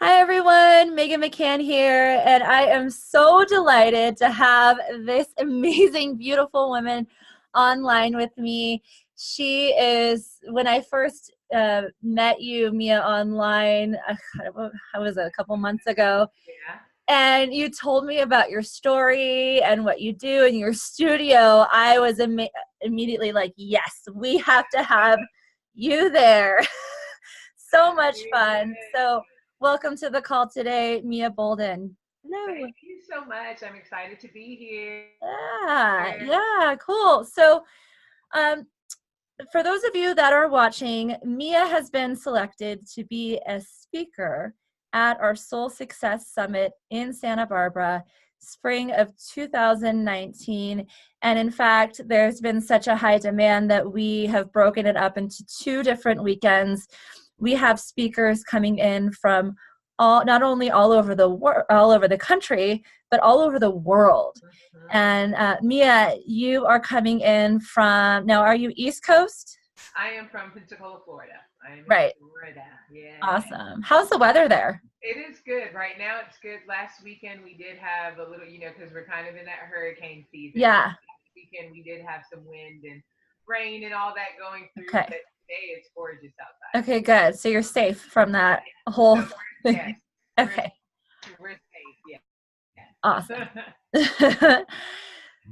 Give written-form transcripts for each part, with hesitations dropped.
Hi everyone, Megan McCann here, and I am so delighted to have this amazing, beautiful woman online with me. She is, when I first met you, Mia, online, how was it, a couple months ago, Yeah. and you told me about your story and what you do in your studio. I was immediately like, yes, we have to have you there. So much fun. Good. So welcome to the call today, Mia Bolden. Hello. Thank you so much. I'm excited to be here. Yeah, cool. So, um, for those of you that are watching, Mia has been selected to be a speaker at our Soul Success Summit in Santa Barbara, spring of 2019. And in fact, there's been such a high demand that we have broken it up into two different weekends. We have speakers coming in from not only all over the country, but all over the world. Mhm. And Mia, you are coming in from, now are you East Coast? I am from Pensacola, Florida. I am in Right. Florida. Yeah. Awesome. How's the weather there? It is good. Right now, it's good. Last weekend, we did have a little, because we're kind of in that hurricane season. So Yeah. last weekend, we did have some wind and rain and all that going through. Okay. But today, it's gorgeous outside. Okay, good. So you're safe from that whole So yes, thing. we're, Okay. we're safe. Yeah. Awesome.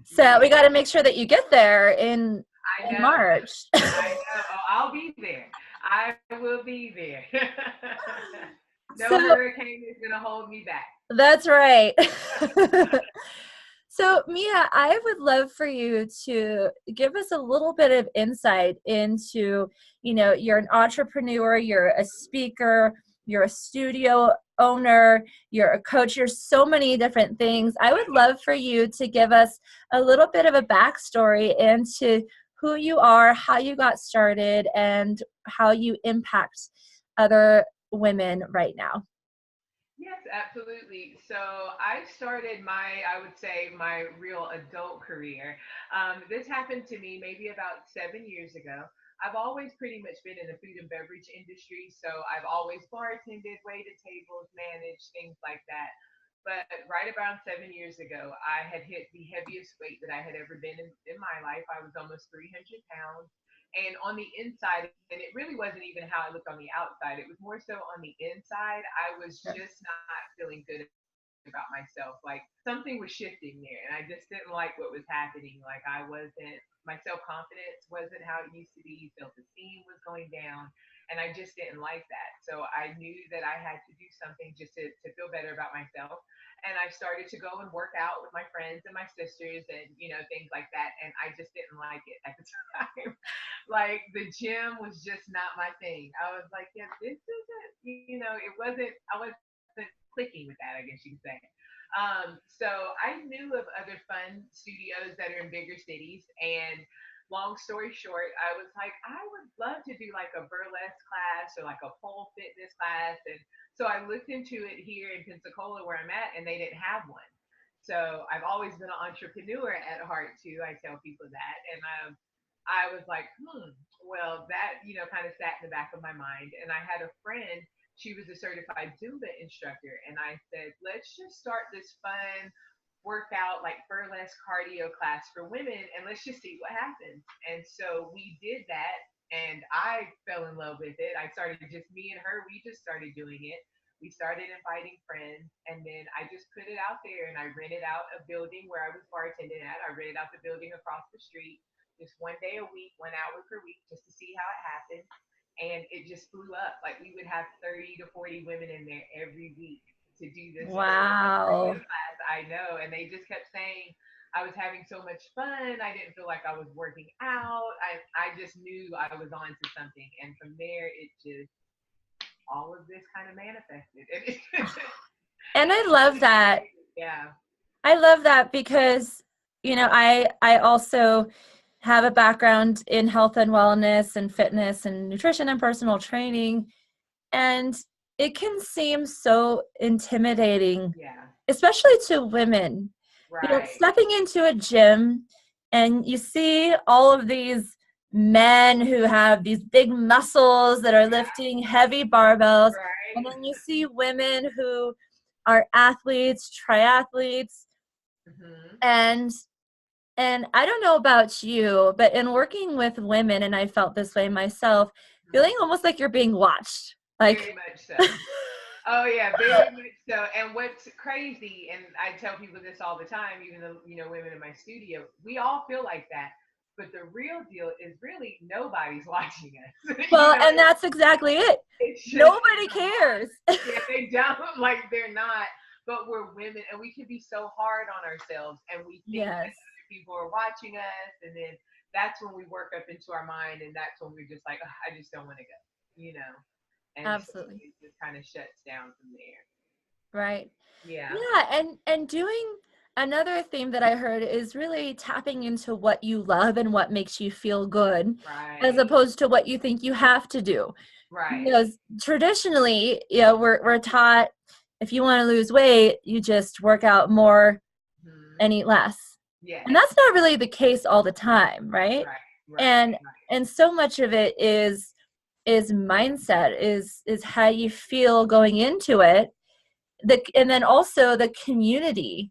So we Yeah. got to make sure that you get there in I know. March. I know. Oh, I'll be there. I will be there. No So hurricane is going to hold me back. that's right. So, Mia, I would love for you to give us a little bit of insight into, you're an entrepreneur, you're a speaker, you're a studio owner, you're a coach, you're so many different things. I would love for you to give us a little bit of a backstory into who you are, how you got started, and how you impact other women right now. Yes, absolutely. So I started I would say, my real adult career. This happened to me maybe about 7 years ago. I've always pretty much been in the food and beverage industry. So I've always bartended, waited tables, managed things like that. But right around 7 years ago, I had hit the heaviest weight that I had ever been in my life. I was almost 300 pounds. And on the inside, and it really wasn't even how I looked on the outside, it was more so on the inside, I was Sure. just not feeling good about myself. Like something was shifting there, and I just didn't like what was happening. Like my self confidence wasn't how it used to be. Self esteem was going down, and I just didn't like that. So I knew that I had to do something just to feel better about myself. And I started to go and work out with my friends and my sisters and, things like that. And I just didn't like it at the time. Like the gym was just not my thing. I was like, yeah, this isn't, I wasn't clicking with that, I guess you could say. So I knew of other fun studios that are in bigger cities. And long story short, I was like, I would love to do like a burlesque class or like a pole fitness class. And so I looked into it here in Pensacola where I'm at, and they didn't have one. So I've always been an entrepreneur at heart too. I tell people that. And I was like, well, that, kind of sat in the back of my mind. And I had a friend, she was a certified Zumba instructor. And I said, let's just start this fun workout, like burlesque cardio class for women, and let's just see what happens. And so we did that. And I fell in love with it. I started, just me and her, we just started doing it. We started inviting friends, and then I just put it out there, and I rented out a building where I was bartending at. I rented out the building across the street just one day a week, 1 hour per week, just to see how it happened. And it just blew up. Like we would have 30 to 40 women in there every week to do this burlesque Wow. cardio class. I know. And they just kept saying I was having so much fun. I didn't feel like I was working out. I just knew I was on to something. And from there, it just, all of this kind of manifested. And I It's love really that. crazy. Yeah. I love that because, I also have a background in health and wellness and fitness and nutrition and personal training. And it can seem so intimidating, Yeah. especially to women. Right. Stepping into a gym and you see all of these men who have these big muscles that are Yeah. lifting heavy barbells. Right. And then you see women who are athletes, triathletes, Hmm. and I don't know about you, but in working with women, and I felt this way myself, feeling Hmm. almost like you're being watched. Like, Very much so. Oh yeah, very much so. And what's crazy, and I tell people this all the time, even though women in my studio, we all feel like that. But the real deal is really nobody's watching us. well, and that's exactly it. It's just in Nobody our mind. cares. Yeah, they don't like they're not. But we're women, and we can be so hard on ourselves, and we think that Yes, other people are watching us, and then that's when we work up into our mind, and that's when we're just like, "Ugh, I just don't want to go, you know. And so absolutely. it just kind of shuts down from there. Right. Yeah. Yeah, and doing another theme that I heard is really tapping into what you love and what makes you feel good, as Right. opposed to what you think you have to do. Right. Because traditionally, we're taught if you want to lose weight, you just work out more Hmm. and eat less. Yes. And that's not really the case all the time, right? Right. Right. And so much of it is mindset, is how you feel going into it, and then also the community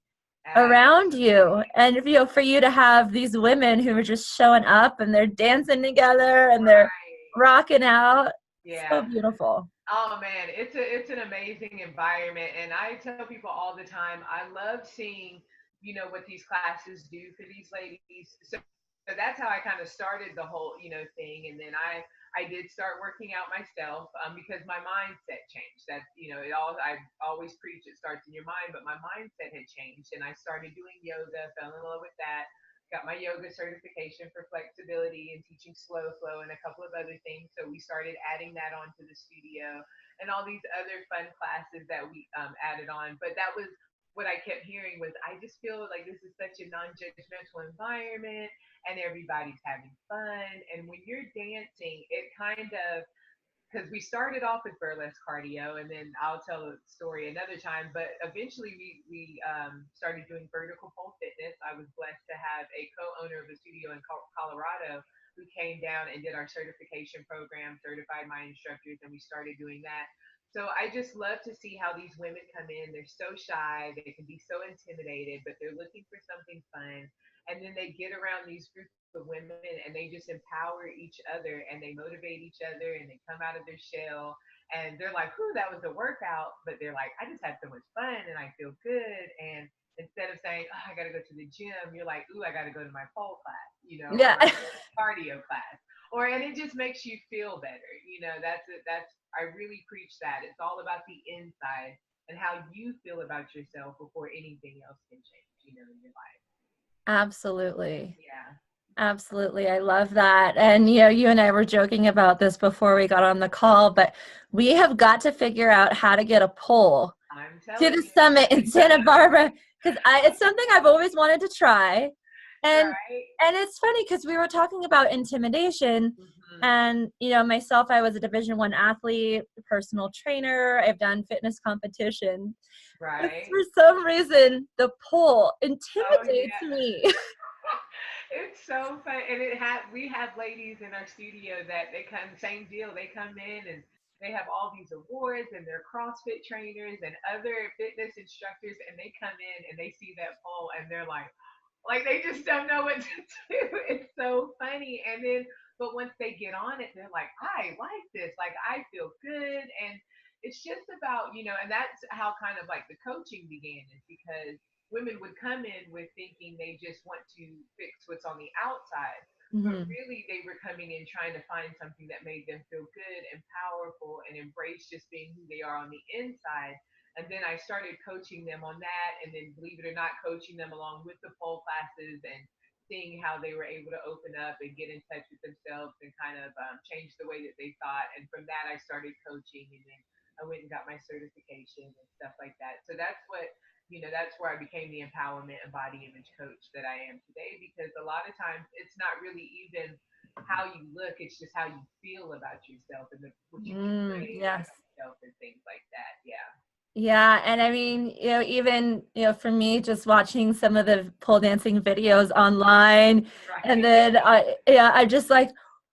around you, Absolutely. and for you to have these women who are just showing up and they're dancing together and they're Right. rocking out. So Yeah. beautiful. Oh man, it's an amazing environment, and I tell people all the time, I love seeing, what these classes do for these ladies. So that's how I kind of started the whole, thing, and then I did start working out myself, because my mindset changed. That's I always preach it starts in your mind, but my mindset had changed, and I started doing yoga, fell in love with that. Got my yoga certification for flexibility and teaching slow flow and a couple of other things. So we started adding that onto the studio and all these other fun classes that we added on. But that was what I kept hearing was I just feel like this is such a non-judgmental environment and everybody's having fun. And when you're dancing, it kind of because we started off with burlesque cardio, and then I'll tell a story another time. But eventually, we started doing vertical pole fitness. I was blessed to have a co-owner of a studio in Colorado who came down and did our certification program, certified my instructors, and we started doing that. So I just love to see how these women come in. They're so shy, they can be so intimidated, but they're looking for something fun. And then they get around these groups of women and they just empower each other and they motivate each other and they come out of their shell and they're like, "Whoo, that was a workout," but they're like, "I just had so much fun and I feel good." And instead of saying, "Oh, I got to go to the gym," you're like, "Ooh, I got to go to my pole class, or Yeah. my cardio class." And it just makes you feel better. That's I really preach that. It's all about the inside and how you feel about yourself before anything else can change, in your life. Absolutely. Yeah. Absolutely. I love that. And you and I were joking about this before we got on the call, but we have got to figure out how to get a poll I'm to telling the you. summit in Santa Barbara, because it's something I've always wanted to try. And Right? it's funny because we were talking about intimidation, Hmm. and myself, I was a Division 1 athlete, personal trainer. I've done fitness competition. But Right? for some reason, the pole Oh intimidates yeah. me. It's so fun, and we have ladies in our studio that they come same deal. They come in and they have all these awards, and they're CrossFit trainers and other fitness instructors, and they come in and they see that pole and they're like they just don't know what to do. It's so funny, and then but once they get on it, they're like, I like this. Like I feel good, and it's just about and that's how kind of like the coaching began is because women would come in with thinking they just want to fix what's on the outside. But Mhm. really, they were coming in trying to find something that made them feel good and powerful and embrace just being who they are on the inside. And then I started coaching them on that. And then, believe it or not, coaching them along with the pole classes and seeing how they were able to open up and get in touch with themselves and kind of change the way that they thought. And from that, I started coaching. And then I went and got my certification and stuff like that. So that's where I became the empowerment and body image coach that I am today because a lot of times it's not really even how you look, it's just how you feel about yourself and what you portray about Yes. yourself and things like that. Yeah. Yeah, and I mean, even, for me, just watching some of the pole dancing videos online, and Right. then I just like,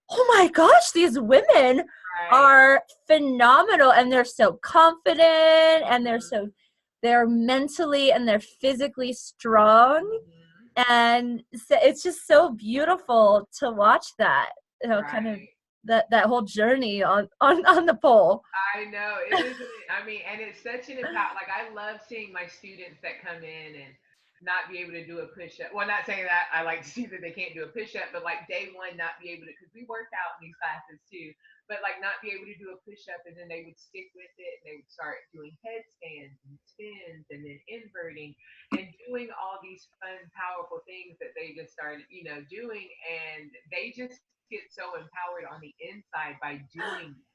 oh my gosh, these women Right. are phenomenal, and they're so confident, and Mhm. they're mentally and they're physically strong, Mhm. and so it's just so beautiful to watch that, kind of Right. that whole journey on the pole. I know it isn't it. I mean, and it's such an impact. Like I love seeing my students that come in and not be able to do a push up. Well, not saying that I like to see that they can't do a push up, but like day one, not be able to, because we work out in these classes too, but like not be able to do a push up, and then they would stick with it and they would start doing headstands and spins and then inverting and doing all these fun, powerful things that they just started, doing, and they just get so empowered on the inside by doing that.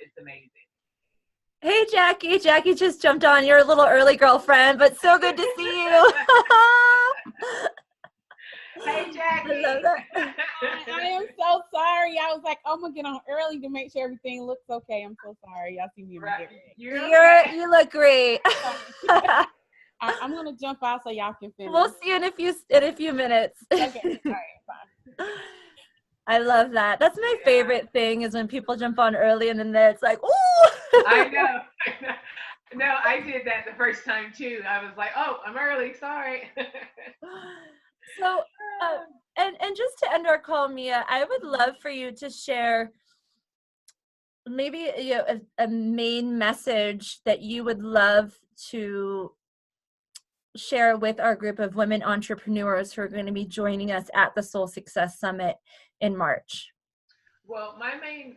It's amazing. Hey, Jackie. Jackie just jumped on. You're a little early, girlfriend, but so good to see you. Hey, I love Jackie. that. I am so sorry. I was like, I'm gonna get on early to make sure everything looks okay. I'm so sorry. Y'all see me in my Right. get You're okay. You look great. ready. I'm gonna jump out so y'all can We'll finish. see you in a few minutes. Okay. All right. Fine. I love that. That's my Yeah, favorite thing is when people jump on early and then it's like, ooh. I know. I know. No, I did that the first time too. I was like, "Oh, I'm early. Sorry." So, uh, and just to end our call, Mia, I would Mhm. love for you to share maybe a main message that you would love to share with our group of women entrepreneurs who are going to be joining us at the Soul Success Summit in March. Well, my main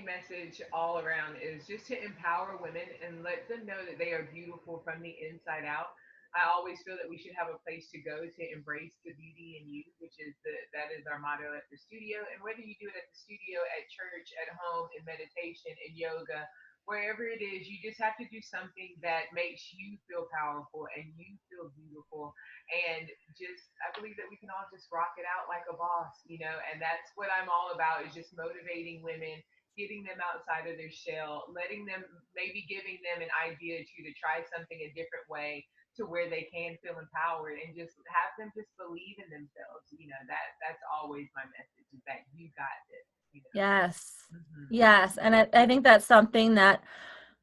message all around is just to empower women and let them know that they are beautiful from the inside out. I always feel that we should have a place to go to embrace the beauty in you, which is that is our motto at the studio. And whether you do it at the studio, at church, at home, in meditation, in yoga, wherever it is, you just have to do something that makes you feel powerful and you feel beautiful, and just I believe that we can all just rock it out like a boss, and that's what I'm all about, is just motivating women, getting them outside of their shell, letting them, maybe giving them an idea to try something a different way, to where they can feel empowered, and just have them just believe in themselves. That's always my message, is that you got this. Yes. Hmm. Yes. And I think that's something that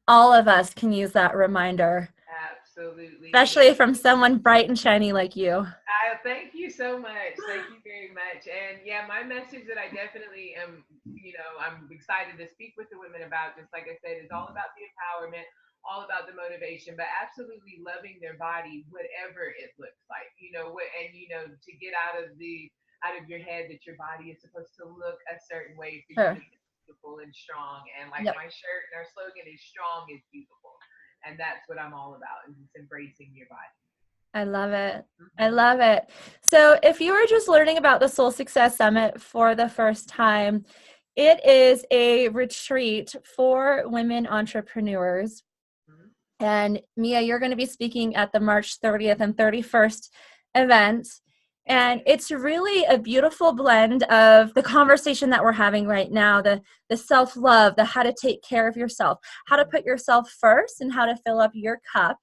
all of us can use that reminder, Absolutely. especially from someone bright and shiny like you. I thank you so much. Thank you very much. And yeah, my message that I definitely am, I'm excited to speak with the women about, just like I said, is all about the empowerment, all about the motivation, but absolutely loving their body, whatever it looks like. And to get out of your head that your body is supposed to look a certain way for you Sure. to be beautiful and strong. And like Yep. my shirt and our slogan is strong is beautiful. And that's what I'm all about, is just embracing your body. I love it. I Hmm. love it. So, if you were just learning about the Soul Success Summit for the first time, it is a retreat for women entrepreneurs. Hmm. And Mia, you're going to be speaking at the March 30th and 31st event. And Hey. it's really a beautiful blend of the conversation that we're having right now, the self-love, the how to take care of yourself, how to put Mhm. yourself first, and how to fill up your cup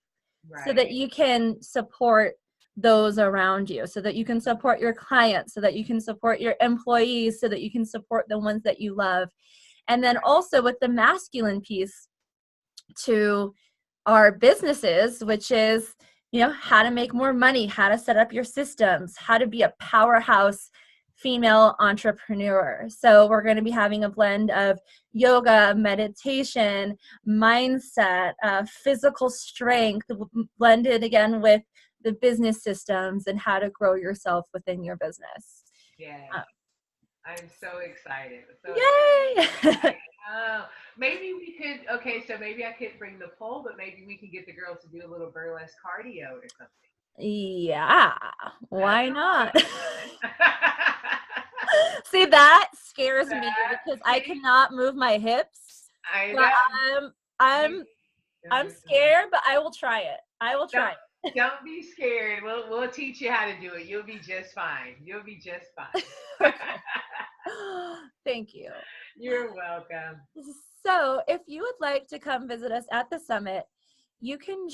so that Right. you can support those around you, so that you can support your clients, so that you can support your employees, so that you can support the ones that you love. And then Right. also with the masculine piece to our businesses, which is, how to make more money, how to set up your systems, how to be a powerhouse female entrepreneur. So we're going to be having a blend of yoga, meditation, mindset, physical strength, blended again with the business systems and how to grow yourself within your business. Yes. Uh, I'm so excited. So excited. Yay! Maybe we could, okay, so maybe I could bring the pole, but maybe we can get the girls to do a little burlesque cardio or something. Yeah, That why sounds not? so fun. See, that scares me That, because I see, cannot move my hips. I But know. I'm You, I'm I'm mhm. scared, but I will try it. I will don't try don't be scared. We'll teach you how to do it. You'll be just fine. You'll be just it. fine. Okay. Thank you. You're welcome. So, if you would like to come visit us at the summit, you can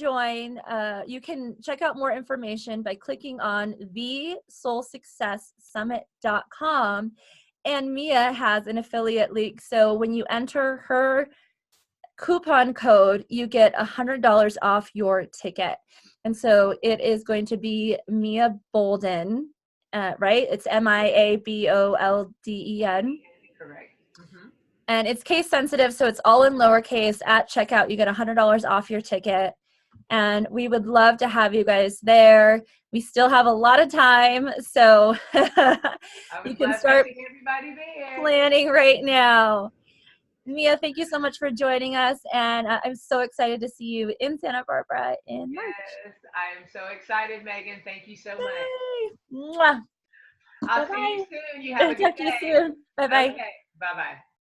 check out more information by clicking on thesoulsuccesssummit.com. And Mia has an affiliate link. So when you enter her coupon code, you get $100 off your ticket. And so it is going to be Mia Bolden, right? It's MIABOLDEN. Correct. Mm-hmm. And it's case sensitive, so it's all in lowercase. At checkout, you get $100 off your ticket. And we would love to have you guys there. We still have a lot of time, so you can start everybody there. Planning right now. Mia, thank you so much for joining us, and I'm so excited to see you in Santa Barbara in March. Yes, I am so excited, Megan. Thank you so much. Mwah. I'll see you soon. You have a good day. Talk to you soon. Bye-bye. Okay, bye-bye.